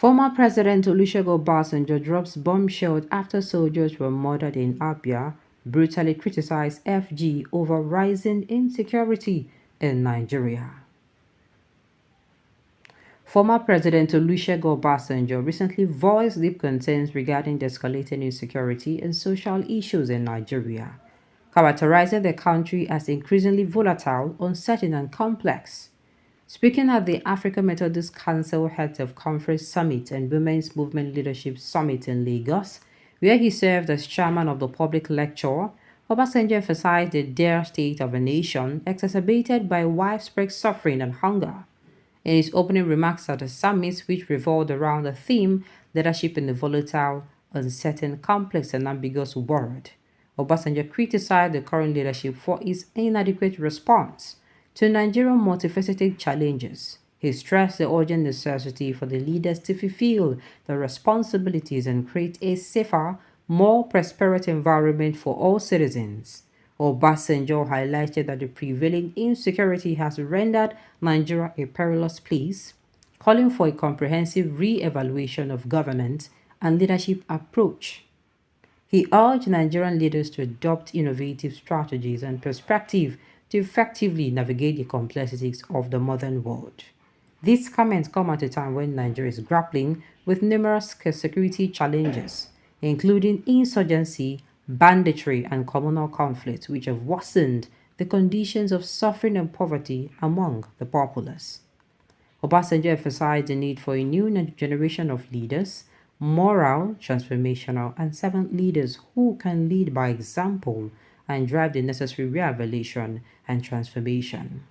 Former President Olusegun Obasanjo drops bombshell after soldiers were murdered in Abia, brutally criticized FG over rising insecurity in Nigeria. Former President Olusegun Obasanjo recently voiced deep concerns regarding the escalating insecurity and social issues in Nigeria, characterizing the country as increasingly volatile, uncertain, and complex. Speaking at the African Methodist Council Heads of Conference Summit and Women's Movement Leadership Summit in Lagos, where he served as chairman of the public lecture, Obasanjo emphasized the dire state of a nation exacerbated by widespread suffering and hunger. In his opening remarks at the summit, which revolved around the theme leadership in a volatile, uncertain, complex, and ambiguous world, Obasanjo criticized the current leadership for its inadequate response to Nigeria's multifaceted challenges. He stressed the urgent necessity for the leaders to fulfill their responsibilities and create a safer, more prosperous environment for all citizens. Obasanjo highlighted that the prevailing insecurity has rendered Nigeria a perilous place, calling for a comprehensive re-evaluation of governance and leadership approach. He urged Nigerian leaders to adopt innovative strategies and perspectives to effectively navigate the complexities of the modern world. These comments come at a time when Nigeria is grappling with numerous security challenges, including insurgency, banditry, and communal conflicts, which have worsened the conditions of suffering and poverty among the populace. Obasanjo emphasized the need for a new generation of leaders, moral, transformational, and servant leaders who can lead by example and drive the necessary re-evaluation and transformation.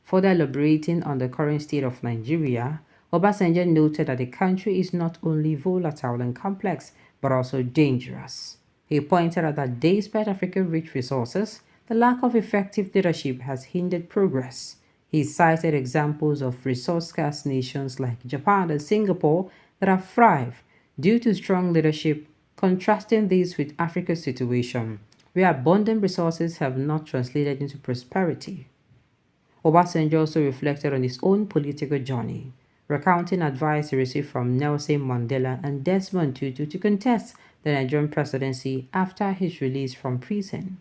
Further elaborating on the current state of Nigeria, Obasanjo noted that the country is not only volatile and complex, but also dangerous. He pointed out that despite Africa's rich resources, the lack of effective leadership has hindered progress. He cited examples of resource-scarce nations like Japan and Singapore that have thrived due to strong leadership, contrasting this with Africa's situation, where abundant resources have not translated into prosperity. Obasanjo also reflected on his own political journey, recounting advice he received from Nelson Mandela and Desmond Tutu to contest the Nigerian presidency after his release from prison.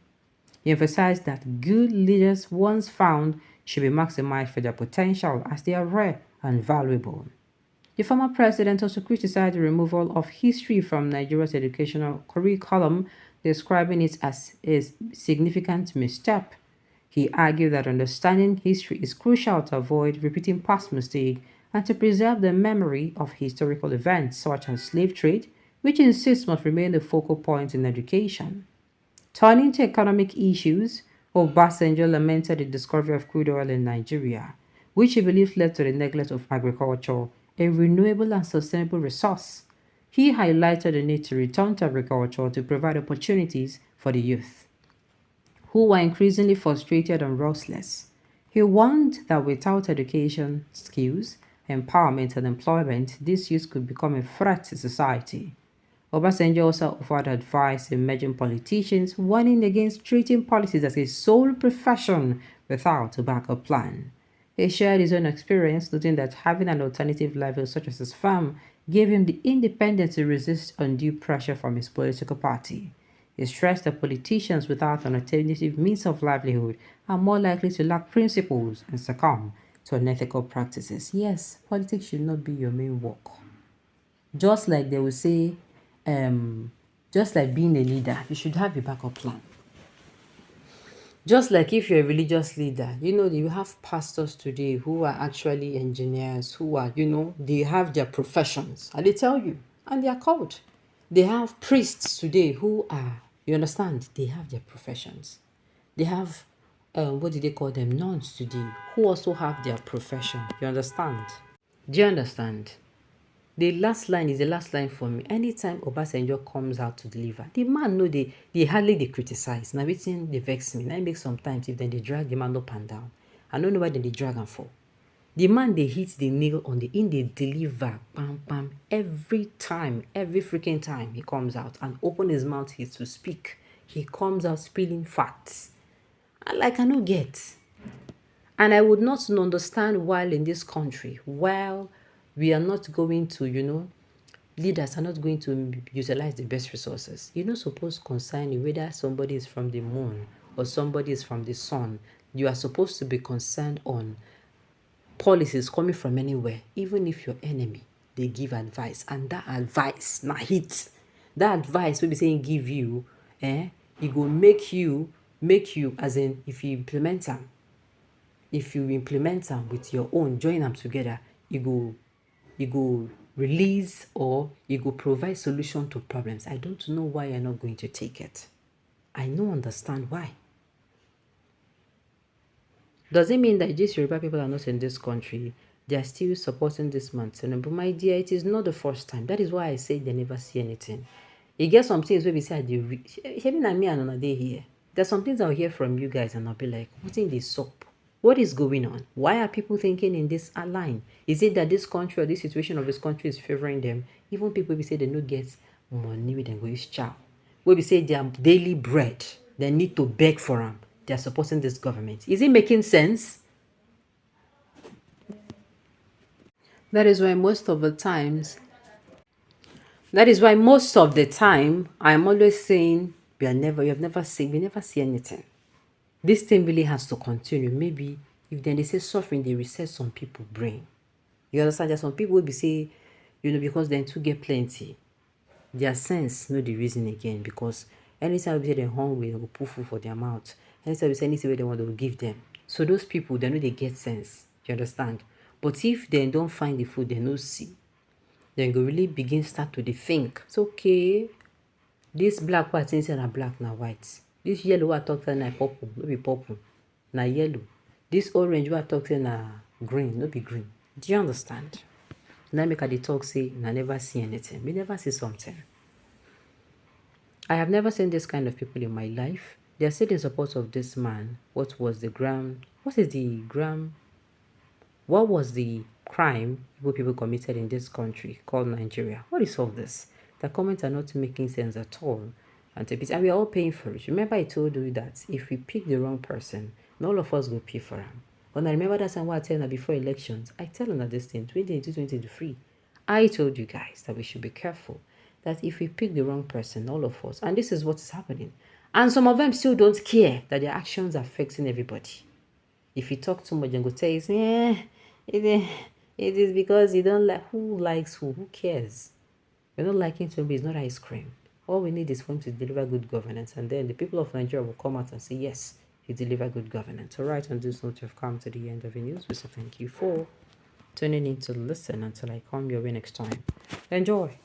He emphasized that good leaders once found should be maximized for their potential as they are rare and valuable. The former president also criticized the removal of history from Nigeria's educational curriculum, describing it as a significant misstep. He argued that understanding history is crucial to avoid repeating past mistakes and to preserve the memory of historical events such as slave trade, which he insists must remain the focal point in education. Turning to economic issues, Obasanjo lamented the discovery of crude oil in Nigeria, which he believes led to the neglect of agriculture, a renewable and sustainable resource. He highlighted the need to return to agriculture to provide opportunities for the youth, who were increasingly frustrated and restless. He warned that without education, skills, empowerment, and employment, this youth could become a threat to society. Obasanjo also offered advice to emerging politicians, warning against treating politics as a sole profession without a backup plan. He shared his own experience, noting that having an alternative level such as his firm gave him the independence to resist undue pressure from his political party. He stressed that politicians without an alternative means of livelihood are more likely to lack principles and succumb to unethical practices. Yes, politics should not be your main work. Just like they will say, just like being a leader, you should have a backup plan. Just like if you're a religious leader, you have pastors today who are actually engineers, who are, they have their professions, and they tell you, and they are called. They have priests today who are, you understand, they have their professions. They have, what do they call them, nuns today, who also have their profession. You understand? Do you understand? The last line is the last line for me. Anytime Obasanjo comes out to deliver, the man know they hardly they criticize. Now everything they vex me. Now it makes sometimes if then they drag the man up and down. I don't know why they drag and fall. The man they hit the nail on the in they deliver bam bam every time, every freaking time he comes out and open his mouth he to speak. He comes out spilling facts. I don't get. And I would not understand why in this country, we are not going to, leaders are not going to utilize the best resources. You're not supposed to concern you whether somebody is from the moon or somebody is from the sun. You are supposed to be concerned on policies coming from anywhere, even if your enemy, they give advice. And that advice, na hit. That advice will be saying give you, it will make you, as in, if you implement them, with your own, join them together, you go release or you go provide solution to problems. I don't know why you're not going to take it. I don't understand why. Does it mean that these Yoruba people are not in this country? They are still supporting this man. But my dear, it is not the first time. That is why I say they never see anything. You get some things where we say, me and another day here. There's some things I'll hear from you guys and I'll be like, what's in this soap? What is going on? Why are people thinking in this line? Is it that this country or this situation of this country is favoring them? Even people we say they don't get money, then go use chow. Where we say their daily bread, they need to beg for them. They are supporting this government. Is it making sense? That is why most of the time I'm always saying we never see anything. This thing really has to continue. Maybe if then they say suffering, they reset some people brain. You understand? There's some people will be say, because then to get plenty, their sense know the reason again. Because anytime we say they're hungry, they will put food for their mouth. Anytime we say anything they want, they will give them. So those people, they know they get sense. You understand? But if they don't find the food, they no see. Then go really begin start to think. It's okay. This black white things are black now white. This yellow what talk na purple, no be purple. Na yellow. This orange what talk na green, no be green. Do you understand? Now make the talk say I never see anything. We never see something. I have never seen this kind of people in my life. They are still in support of this man. What was the crime people committed in this country called Nigeria? What is all this? The comments are not making sense at all. And we are all paying for it. Remember I told you that if we pick the wrong person, all of us will pay for him. When I remember that time what I tell them before elections, I tell them that this thing, 2022, 2023, I told you guys that we should be careful. That if we pick the wrong person, all of us, and this is what is happening. And some of them still don't care that their actions are affecting everybody. If you talk too much, then go tell you, it is because you don't like, who likes who? Who cares? We're not liking somebody, it's not ice cream. All we need is for him to deliver good governance. And then the people of Nigeria will come out and say, yes, he delivered good governance. All right, on this note, we've come to the end of the news. So thank you for tuning in to listen until I come your way next time. Enjoy.